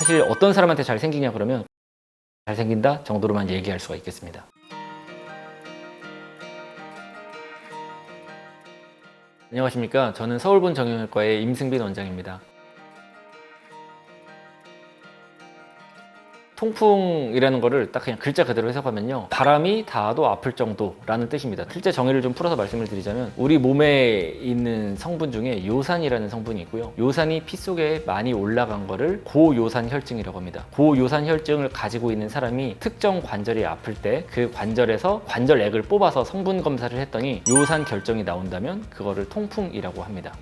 사실 어떤 사람한테 잘생기냐 그러면 잘생긴다 정도로만 얘기할 수가 있겠습니다. 안녕하십니까. 저는 서울본 정형외과의 임승빈 원장입니다. 통풍이라는 거를 딱 그냥 글자 그대로 해석하면요, 바람이 닿아도 아플 정도라는 뜻입니다. 실제 정의를 좀 풀어서 말씀을 드리자면 우리 몸에 있는 성분 중에 요산이라는 성분이 있고요, 요산이 피 속에 많이 올라간 거를 고요산 혈증이라고 합니다. 고요산 혈증을 가지고 있는 사람이 특정 관절이 아플 때 그 관절에서 관절액을 뽑아서 성분 검사를 했더니 요산 결정이 나온다면 그거를 통풍이라고 합니다.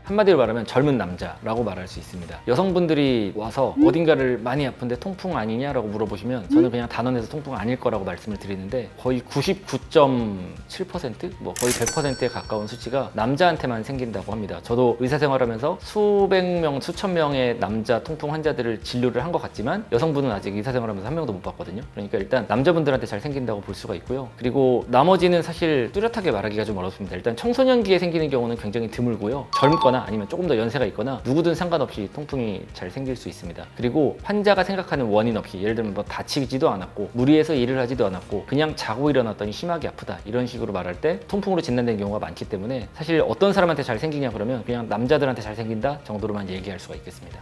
한마디로 말하면 젊은 남자라고 말할 수 있습니다. 여성분들이 와서 어딘가를 많이 아픈데 통풍 아니냐라고 물어보시면 저는 그냥 단언해서 통풍 아닐 거라고 말씀을 드리는데, 거의 99.7%? 뭐 거의 100%에 가까운 수치가 남자한테만 생긴다고 합니다. 저도 의사 생활하면서 수백 명, 수천 명의 남자 통풍 환자들을 진료를 한 것 같지만 여성분은 아직 의사 생활하면서 한 명도 못 봤거든요. 그러니까 일단 남자분들한테 잘 생긴다고 볼 수가 있고요. 그리고 나머지는 사실 뚜렷하게 말하기가 좀 어렵습니다. 일단 청소년기에 생기는 경우는 굉장히 드물고요. 젊거나 아니면 조금 더 연세가 있거나 누구든 상관없이 통풍이 잘 생길 수 있습니다. 그리고 환자가 생각하는 원인 없이, 예를 들면 뭐 다치지도 않았고 무리해서 일을 하지도 않았고 그냥 자고 일어났더니 심하게 아프다, 이런 식으로 말할 때 통풍으로 진단된 경우가 많기 때문에 사실 어떤 사람한테 잘 생기냐 그러면 그냥 남자들한테 잘 생긴다 정도로만 얘기할 수가 있겠습니다.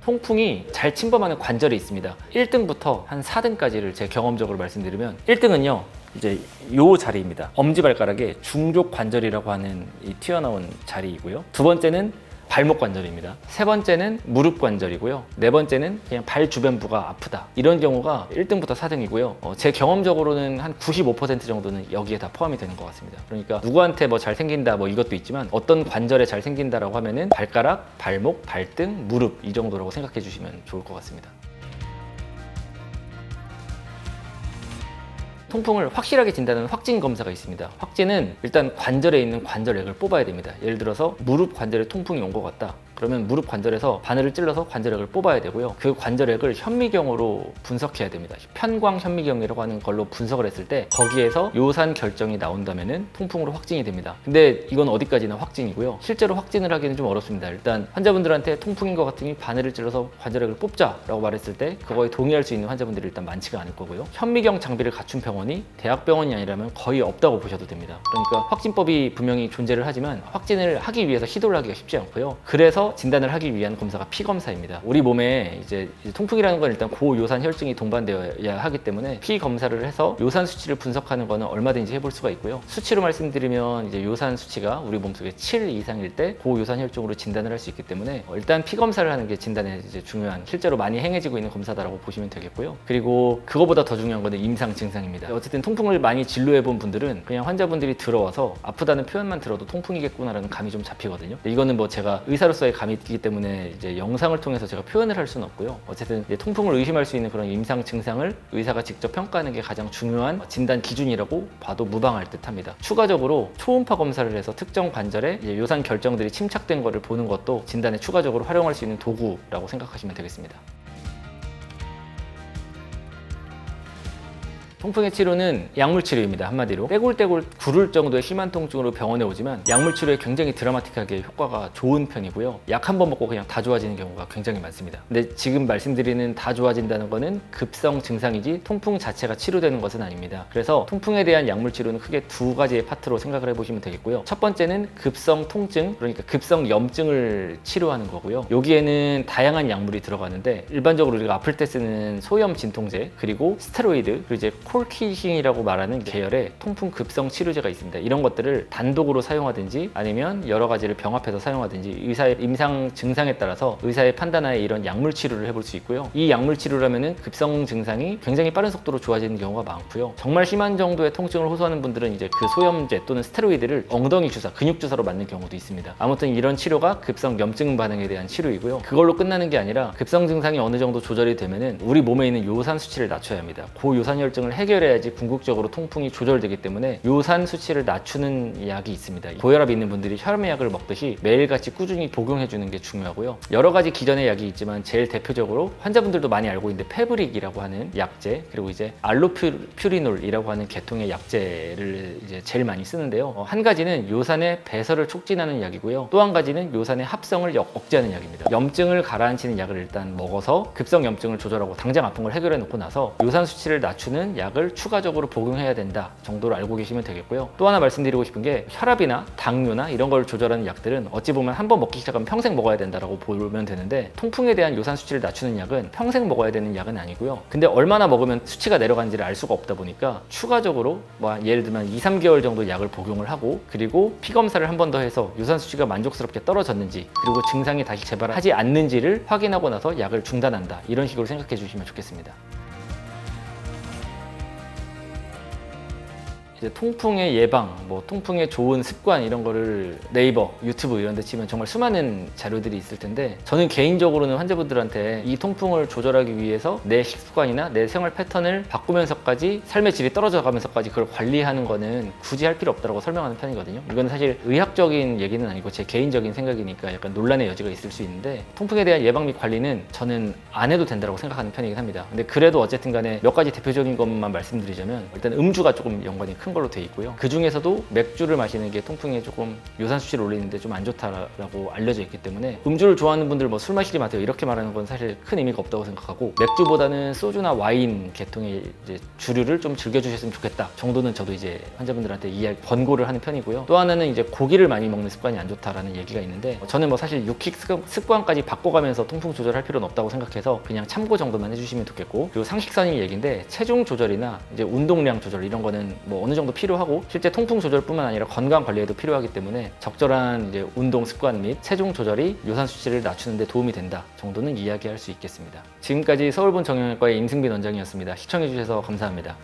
통풍이 잘 침범하는 관절이 있습니다. 1등부터 한 4등까지를 제 경험적으로 말씀드리면, 1등은요 이제 요 자리입니다. 엄지발가락에 중족 관절이라고 하는 이 튀어나온 자리이고요. 두 번째는 발목 관절입니다. 세 번째는 무릎 관절이고요. 네 번째는 그냥 발 주변부가 아프다, 이런 경우가 1등부터 4등이고요. 제 경험적으로는 한 95% 정도는 여기에 다 포함이 되는 것 같습니다. 그러니까 누구한테 뭐 잘생긴다 뭐 이것도 있지만 어떤 관절에 잘생긴다라고 하면은 발가락, 발목, 발등, 무릎, 이 정도라고 생각해 주시면 좋을 것 같습니다. 통풍을 확실하게 진단하는 확진 검사가 있습니다. 확진은 일단 관절에 있는 관절액을 뽑아야 됩니다. 예를 들어서 무릎 관절에 통풍이 온 것 같다, 그러면 무릎 관절에서 바늘을 찔러서 관절액을 뽑아야 되고요. 그 관절액을 현미경으로 분석해야 됩니다. 편광 현미경이라고 하는 걸로 분석을 했을 때 거기에서 요산 결정이 나온다면은 통풍으로 확진이 됩니다. 근데 이건 어디까지나 확진이고요. 실제로 확진을 하기는 좀 어렵습니다. 일단 환자분들한테 통풍인 것 같으니 바늘을 찔러서 관절액을 뽑자라고 말했을 때 그거에 동의할 수 있는 환자분들이 일단 많지가 않을 거고요. 현미경 장비를 갖춘 병원이 대학병원이 아니라면 거의 없다고 보셔도 됩니다. 그러니까 확진법이 분명히 존재를 하지만 확진을 하기 위해서 시도를 하기가 쉽지 않고요. 그래서 진단을 하기 위한 검사가 피검사입니다. 우리 몸에 이제 통풍이라는 건 일단 고요산 혈증이 동반되어야 하기 때문에 피 검사를 해서 요산 수치를 분석하는 거는 얼마든지 해볼 수가 있고요. 수치로 말씀드리면 이제 요산 수치가 우리 몸속에 7 이상일 때 고요산 혈증으로 진단을 할 수 있기 때문에 일단 피 검사를 하는 게 진단에 이제 중요한, 실제로 많이 행해지고 있는 검사다라고 보시면 되겠고요. 그리고 그거보다 더 중요한 거는 임상 증상입니다. 어쨌든 통풍을 많이 진료해 본 분들은 그냥 환자분들이 들어와서 아프다는 표현만 들어도 통풍이겠구나라는 감이 좀 잡히거든요. 이거는 뭐 제가 의사로서의 감이 있기 때문에 이제 영상을 통해서 제가 표현을 할 수는 없고요. 어쨌든 이제 통풍을 의심할 수 있는 그런 임상 증상을 의사가 직접 평가하는 게 가장 중요한 진단 기준이라고 봐도 무방할 듯합니다. 추가적으로 초음파 검사를 해서 특정 관절에 이제 요산 결정들이 침착된 거를 보는 것도 진단에 추가적으로 활용할 수 있는 도구라고 생각하시면 되겠습니다. 통풍의 치료는 약물 치료입니다. 한마디로 떼굴떼굴 구를 정도의 심한 통증으로 병원에 오지만 약물 치료에 굉장히 드라마틱하게 효과가 좋은 편이고요. 약 한 번 먹고 그냥 다 좋아지는 경우가 굉장히 많습니다. 근데 지금 말씀드리는 다 좋아진다는 거는 급성 증상이지 통풍 자체가 치료되는 것은 아닙니다. 그래서 통풍에 대한 약물 치료는 크게 두 가지의 파트로 생각을 해보시면 되겠고요. 첫 번째는 급성 통증, 그러니까 급성 염증을 치료하는 거고요. 여기에는 다양한 약물이 들어가는데 일반적으로 우리가 아플 때 쓰는 소염 진통제, 그리고 스테로이드, 그리고 이제 콜키신이라고 말하는 계열의 통풍 급성 치료제가 있습니다. 이런 것들을 단독으로 사용하든지 아니면 여러 가지를 병합해서 사용하든지 의사의 임상 증상에 따라서 의사의 판단하에 이런 약물 치료를 해볼 수 있고요. 이 약물 치료라면은 급성 증상이 굉장히 빠른 속도로 좋아지는 경우가 많고요. 정말 심한 정도의 통증을 호소하는 분들은 이제 그 소염제 또는 스테로이드를 엉덩이 주사, 근육 주사로 맞는 경우도 있습니다. 아무튼 이런 치료가 급성 염증 반응에 대한 치료이고요. 그걸로 끝나는 게 아니라 급성 증상이 어느 정도 조절이 되면은 우리 몸에 있는 요산 수치를 낮춰야 합니다. 고요산 혈증을 해결해야지 궁극적으로 통풍이 조절되기 때문에 요산 수치를 낮추는 약이 있습니다. 고혈압이 있는 분들이 혈압약을 먹듯이 매일같이 꾸준히 복용해주는 게 중요하고요. 여러 가지 기존의 약이 있지만 제일 대표적으로 환자분들도 많이 알고 있는데 페브릭이라고 하는 약제, 그리고 이제 알로퓨리놀이라고 하는 계통의 약제를 이제 제일 많이 쓰는데요. 한 가지는 요산의 배설을 촉진하는 약이고요. 또 한 가지는 요산의 합성을 억제하는 약입니다. 염증을 가라앉히는 약을 일단 먹어서 급성 염증을 조절하고 당장 아픈 걸 해결해 놓고 나서 요산 수치를 낮추는 약을 추가적으로 복용해야 된다 정도로 알고 계시면 되겠고요. 또 하나 말씀드리고 싶은 게 혈압이나 당뇨나 이런 걸 조절하는 약들은 어찌 보면 한번 먹기 시작하면 평생 먹어야 된다라고 보면 되는데, 통풍에 대한 요산 수치를 낮추는 약은 평생 먹어야 되는 약은 아니고요. 근데 얼마나 먹으면 수치가 내려가는지를 알 수가 없다 보니까 추가적으로 뭐 예를 들면 2-3개월 정도 약을 복용을 하고, 그리고 피 검사를 한 번 더 해서 요산 수치가 만족스럽게 떨어졌는지, 그리고 증상이 다시 재발하지 않는지를 확인하고 나서 약을 중단한다, 이런 식으로 생각해 주시면 좋겠습니다. 통풍의 예방, 통풍의 좋은 습관 이런 거를 네이버, 유튜브 이런 데 치면 정말 수많은 자료들이 있을 텐데, 저는 개인적으로는 환자분들한테 이 통풍을 조절하기 위해서 내 식습관이나 내 생활 패턴을 바꾸면서까지 삶의 질이 떨어져 가면서까지 그걸 관리하는 거는 굳이 할 필요 없다고 설명하는 편이거든요. 이건 사실 의학적인 얘기는 아니고 제 개인적인 생각이니까 약간 논란의 여지가 있을 수 있는데, 통풍에 대한 예방 및 관리는 저는 안 해도 된다고 생각하는 편이긴 합니다. 근데 그래도 어쨌든 간에 몇 가지 대표적인 것만 말씀드리자면, 일단 음주가 조금 연관이 큰 걸로 돼 있고요. 그 중에서도 맥주를 마시는 게 통풍에 조금 요산 수치를 올리는데 좀 안 좋다라고 알려져 있기 때문에, 음주를 좋아하는 분들 술 마시지 마세요 이렇게 말하는 건 사실 큰 의미가 없다고 생각하고, 맥주보다는 소주나 와인 계통의 이제 주류를 좀 즐겨주셨으면 좋겠다 정도는 저도 이제 환자분들한테 권고를 하는 편이고요. 또 하나는 이제 고기를 많이 먹는 습관이 안 좋다라는 얘기가 있는데, 저는 사실 육식 습관까지 바꿔가면서 통풍 조절할 필요는 없다고 생각해서 그냥 참고 정도만 해주시면 좋겠고, 그리고 상식선인 얘기인데 체중 조절이나 이제 운동량 조절 이런 거는 어느 정도 필요하고, 실제 통풍 조절뿐만 아니라 건강 관리에도 필요하기 때문에 적절한 이제 운동 습관 및 체중 조절이 요산 수치를 낮추는 데 도움이 된다 정도는 이야기할 수 있겠습니다. 지금까지 서울본 정형외과의 임승빈 원장이었습니다. 시청해 주셔서 감사합니다.